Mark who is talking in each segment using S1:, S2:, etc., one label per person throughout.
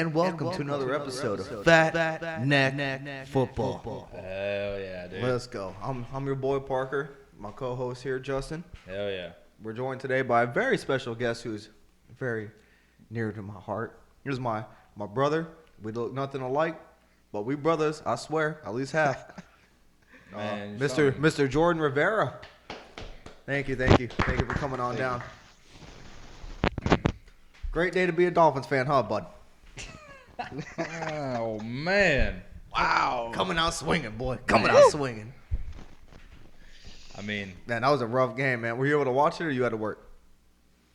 S1: and welcome to another episode of Fat Neck Football.
S2: Hell yeah, dude.
S1: Let's go. I'm your boy Parker, my co-host here, Justin.
S2: Hell yeah.
S1: We're joined today by a very special guest who's very near to my heart. Here's my brother. We look nothing alike, but we brothers, I swear, at least half.
S2: Man,
S1: Mr. Jordan Rivera. Thank you for coming on down. Great day to be a Dolphins fan, huh, bud?
S2: Oh, man.
S1: Wow. Coming out swinging, boy. Coming out swinging.
S2: I mean,
S1: Man, that was a rough game, man. Were you able to watch it or you had to work?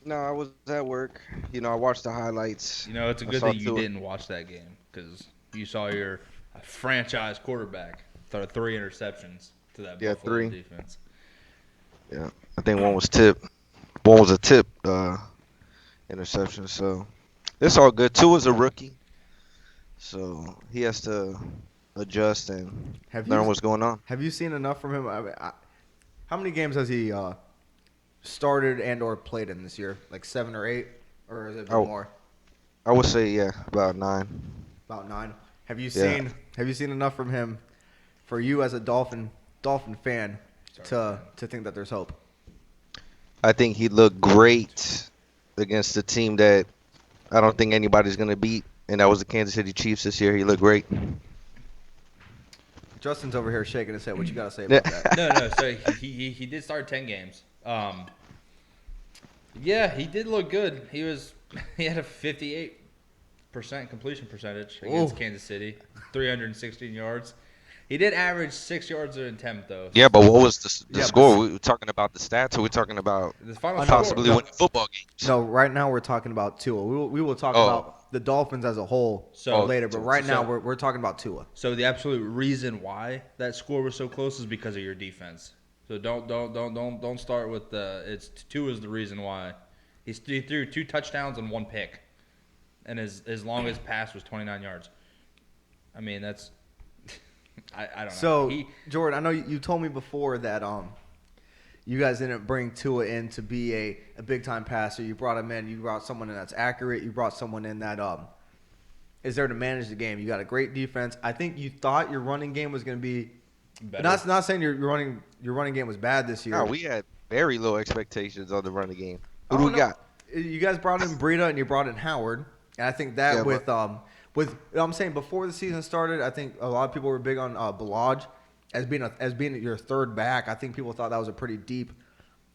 S3: No, I was at work. I watched the highlights.
S2: it's a good thing you didn't watch that game because you saw your franchise quarterback throw 3 interceptions to that Buffalo
S3: 3
S2: defense.
S3: Yeah, I think one was tip. One was a tip interception. So it's all good. Tua's a rookie, so he has to adjust and learn what's going on.
S1: Have you seen enough from him? How many games has he started and or played in this year? Like 7 or 8, or is it more?
S3: I would say about 9.
S1: About 9. Have you seen enough from him for you as a Dolphin fan to think that there's hope?
S3: I think he looked great against the team that I don't think anybody's gonna beat, and that was the Kansas City Chiefs this year. He looked great.
S1: Justin's over here shaking his head. What you got to say about that?
S2: No. So he did start 10 games. Yeah, he did look good. He had a 58% completion percentage against Kansas City, 316 yards. He did average 6 yards an attempt, though.
S3: Yeah, but what was the score? We were talking about the stats, or we talking about
S2: The final
S3: possibly
S2: score.
S3: winning football games?
S1: No, right now we're talking about Tua. We will talk about the Dolphins as a whole later, but right now we're talking about Tua.
S2: So the absolute reason why that score was so close is because of your defense. So don't start with Tua is the reason why. He threw 2 touchdowns and 1 pick, and his longest pass was 29 yards. I mean, that's I don't know.
S1: So Jordan, I know you told me before that you guys didn't bring Tua in to be a big time passer. You brought him in. You brought someone in that's accurate. You brought someone in that is there to manage the game. You got a great defense. I think you thought your running game was going to be better. Not saying your running game was bad this year.
S3: No, we had very low expectations on the running game. Who do we got?
S1: You guys brought in Breida and you brought in Howard, and I think that with I'm saying before the season started, I think a lot of people were big on Balaj as being your third back. I think people thought that was a pretty deep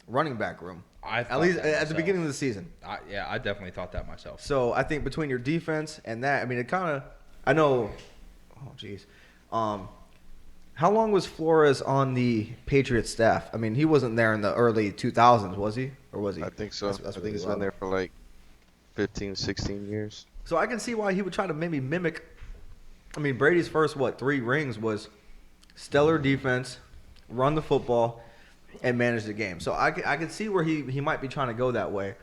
S1: running back room. At least at the beginning of the season.
S2: I definitely thought that myself.
S1: So I think between your defense and that, I mean, it kind of – I know – oh, jeez. How long was Flores on the Patriots staff? I mean, he wasn't there in the early 2000s, was he? Or was he?
S3: I think so.
S1: That's
S3: I think he's been there for like 15, 16 years.
S1: So I can see why he would try to maybe mimic. I mean, Brady's first 3 rings was stellar defense, run the football, and manage the game. So I can see where he might be trying to go that way.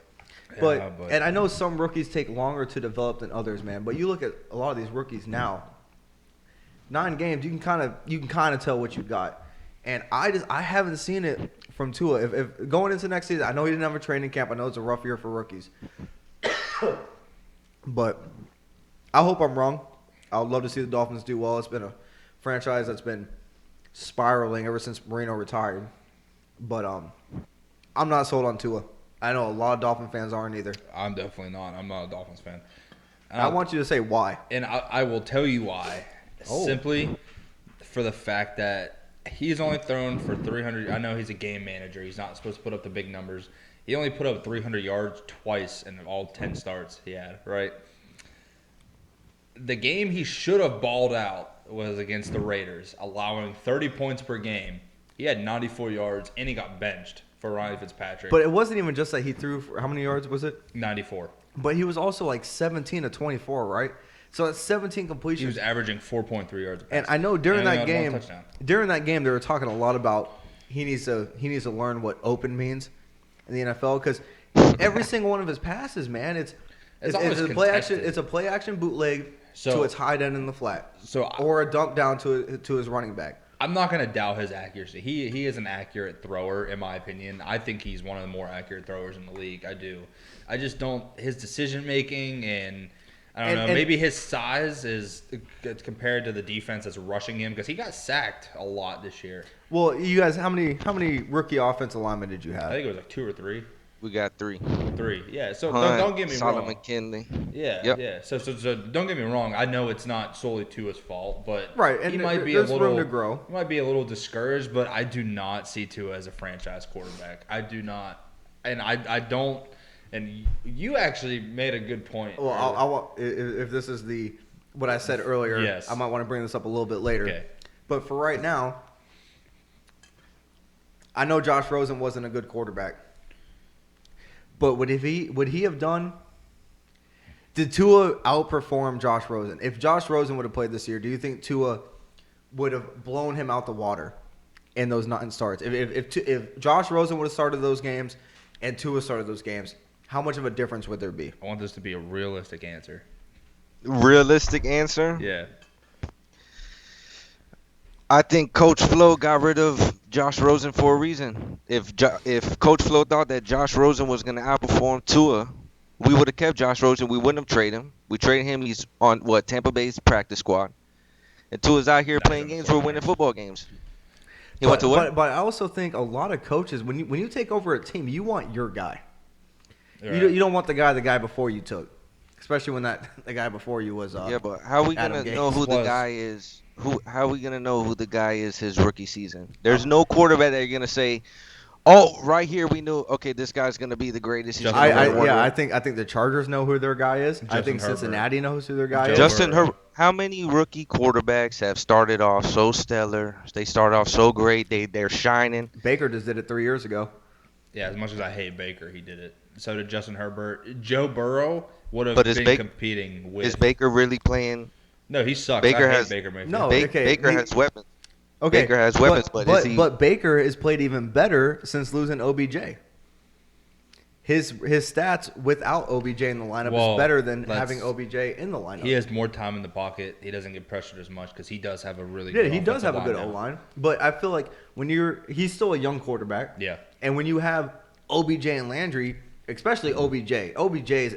S1: But and I know some rookies take longer to develop than others, man. But you look at a lot of these rookies now. 9 games, you can kind of tell what you got. And I haven't seen it from Tua. If going into next season, I know he didn't have a training camp. I know it's a rough year for rookies. But I hope I'm wrong. I would love to see the Dolphins do well. It's been a franchise that's been spiraling ever since Marino retired. But I'm not sold on Tua. I know a lot of Dolphin fans aren't either.
S2: I'm definitely not. I'm not a Dolphins fan.
S1: I want you to say why.
S2: And I will tell you why. Simply for the fact that he's only thrown for 300. I know he's a game manager. He's not supposed to put up the big numbers. He only put up 300 yards twice in all 10 starts he had, right? The game he should have balled out was against the Raiders, allowing 30 points per game. He had 94 yards, and he got benched for Ryan Fitzpatrick.
S1: But it wasn't even just that he threw for, how many yards was it?
S2: 94.
S1: But he was also like 17 to 24, right? So that's 17 completions.
S2: He was averaging 4.3 yards a pass.
S1: And I know during that game, they were talking a lot about he needs to learn what open means in the NFL because every single one of his passes, man, it's a play action. It's a play action bootleg to its high end in the flat, or a dump down to his running back.
S2: I'm not going to doubt his accuracy. He is an accurate thrower, in my opinion. I think he's one of the more accurate throwers in the league. I do. I just don't – his decision-making and I don't know. Maybe his size is compared to the defense that's rushing him because he got sacked a lot this year.
S1: Well, you guys, how many rookie offensive linemen did you have?
S2: I think it was like 2 or 3.
S3: We got 3.
S2: 3, yeah. So
S3: Hunt,
S2: don't get me
S3: Solomon
S2: wrong.
S3: Kinley.
S2: Yeah,
S3: Yep.
S2: yeah. So don't get me wrong. I know it's not solely Tua's fault, but
S1: Right, and
S2: he might be
S1: there's
S2: a little
S1: room to grow.
S2: He might be a little discouraged, but I do not see Tua as a franchise quarterback. I do not, and I don't. And you actually made a good point.
S1: Well, if this is what I said earlier,
S2: yes.
S1: I might want to bring this up a little bit later.
S2: Okay.
S1: But for right now, I know Josh Rosen wasn't a good quarterback. But would he have done? Did Tua outperform Josh Rosen? If Josh Rosen would have played this year, do you think Tua would have blown him out the water in those 9 starts? If Josh Rosen would have started those games and Tua started those games, how much of a difference would there be?
S2: I want this to be a realistic answer.
S3: Realistic answer?
S2: Yeah.
S3: I think Coach Flo got rid of Josh Rosen for a reason. If Coach Flo thought that Josh Rosen was going to outperform Tua, we would have kept Josh Rosen. We wouldn't have traded him. We traded him. He's on Tampa Bay's practice squad. And Tua's out here playing games. We're winning football games. He went to what?
S1: But I also think a lot of coaches, when you take over a team, you want your guy.
S2: Right.
S1: You don't want the guy before you took, especially when the guy before you was.
S3: Yeah, but how are we gonna know who the guy is? How are we gonna know who the guy is his rookie season? There's no quarterback that you're gonna say, oh, right here we knew. Okay, this guy's gonna be the greatest.
S1: I think the Chargers know who their guy is. I think
S2: Herbert.
S1: Cincinnati knows who their guy is.
S3: Justin Herbert. How many rookie quarterbacks have started off so stellar? They start off so great. They're shining.
S1: Baker just did it 3 years ago.
S2: Yeah, as much as I hate Baker, he did it. So did Justin Herbert. Joe Burrow would have been competing with.
S3: Is Baker really playing?
S2: No, he sucks.
S3: Baker
S2: I hate
S3: has
S2: Baker Mayfield.
S1: No,
S3: Baker has weapons.
S1: Okay,
S3: Baker has weapons,
S1: but Baker has played even better since losing OBJ. His stats without OBJ in the lineup is better than having OBJ in the lineup.
S2: He has more time in the pocket. He doesn't get pressured as much because he does have a really
S1: Yeah,
S2: good
S1: he does have a good
S2: O-line.
S1: O-line. But I feel like he's still a young quarterback.
S2: Yeah.
S1: And when you have OBJ and Landry, especially OBJ's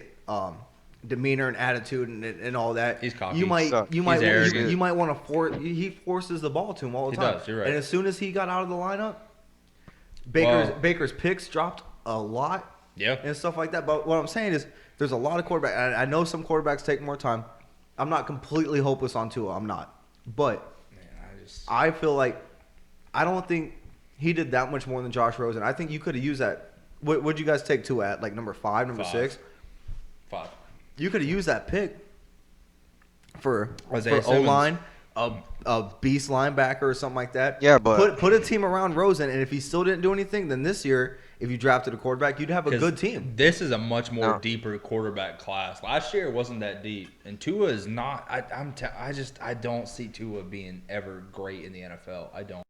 S1: demeanor and attitude and all that,
S2: he's cocky.
S1: You might want to force. He forces the ball to him all the time.
S2: He does. You're right.
S1: And as soon as he got out of the lineup, Baker's picks dropped a lot.
S2: Yeah.
S1: And stuff like that. But what I'm saying is, there's a lot of quarterbacks. I know some quarterbacks take more time. I'm not completely hopeless on Tua. I'm not. But I feel like I don't think he did that much more than Josh Rosen. I think you could have used that. What'd you guys take Tua at? Like number 5, number 6?
S2: 5.
S1: You could have used that pick for
S2: Isaiah
S1: O-line, a beast linebacker or something like that.
S3: Yeah, but
S1: put a team around Rosen, and if he still didn't do anything, then this year, if you drafted a quarterback, you'd have a good team.
S2: This is a much more deeper quarterback class. Last year it wasn't that deep, and Tua is not. I don't see Tua being ever great in the NFL. I don't.